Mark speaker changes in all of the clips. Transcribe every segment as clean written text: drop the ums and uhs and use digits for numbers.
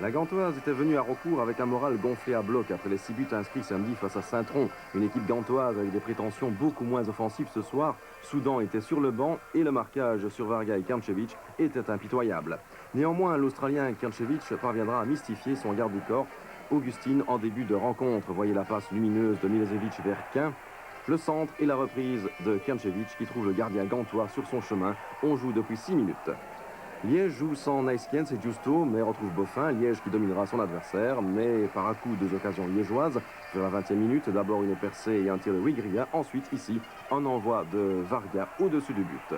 Speaker 1: La Gantoise était venue à recours avec un moral gonflé à bloc après les 6 buts inscrits samedi face à Saint-Tron. Une équipe gantoise avec des prétentions beaucoup moins offensives ce soir. Soudan était sur le banc et le marquage sur Varga et Kranjčević était impitoyable. Néanmoins, l'Australien Kranjčević parviendra à mystifier son garde du corps, Augustine, en début de rencontre. Voyez la passe lumineuse de Milosevic vers Quin. Le centre et la reprise de Kranjčević qui trouve le gardien gantois sur son chemin. On joue depuis 6 minutes. Liège joue sans Naiskiens et Justo, mais retrouve Boffin. Liège qui dominera son adversaire, mais par à coup 2 occasions liégeoises. Sur la 20e minute, d'abord une percée et un tir de Wigria. Ensuite, ici, un envoi de Varga au-dessus du but.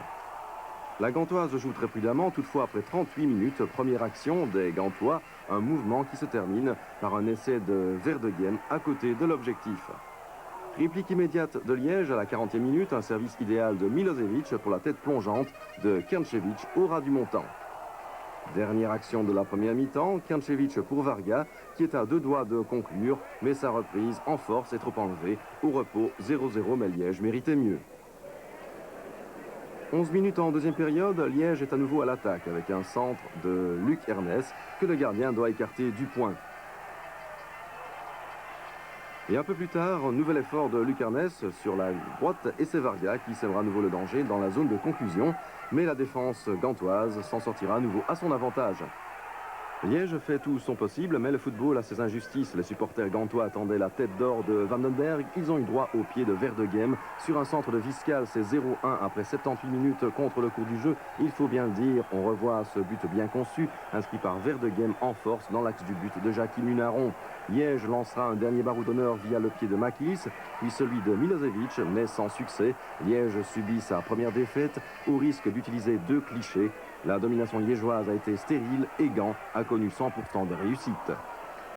Speaker 1: La Gantoise joue très prudemment, toutefois après 38 minutes, première action des Gantois, un mouvement qui se termine par un essai de Verdeghem à côté de l'objectif. Réplique immédiate de Liège à la 40e minute, un service idéal de Milosevic pour la tête plongeante de Kranjčević au ras du montant. Dernière action de la première mi-temps, Kranjčević pour Varga, qui est à 2 doigts de conclure, mais sa reprise en force est trop enlevée. Au repos, 0-0, mais Liège méritait mieux. 11 minutes en deuxième période, Liège est à nouveau à l'attaque avec un centre de Luc Ernest que le gardien doit écarter du point. Et un peu plus tard, un nouvel effort de Luc Ernest sur la droite et c'est Varga qui sèmera à nouveau le danger dans la zone de conclusion. Mais la défense gantoise s'en sortira à nouveau à son avantage. Liège fait tout son possible, mais le football a ses injustices. Les supporters gantois attendaient la tête d'or de Vandenberg. Ils ont eu droit au pied de Verdeghem. Sur un centre de Viscal, c'est 0-1 après 78 minutes contre le cours du jeu. Il faut bien le dire, on revoit ce but bien conçu, inscrit par Verdeghem en force dans l'axe du but de Jackie Munaron. Liège lancera un dernier barreau d'honneur via le pied de Maklis, puis celui de Milosevic, mais sans succès. Liège subit sa première défaite au risque d'utiliser 2 clichés. La domination liégeoise a été stérile et Gand a connu 100% de réussite.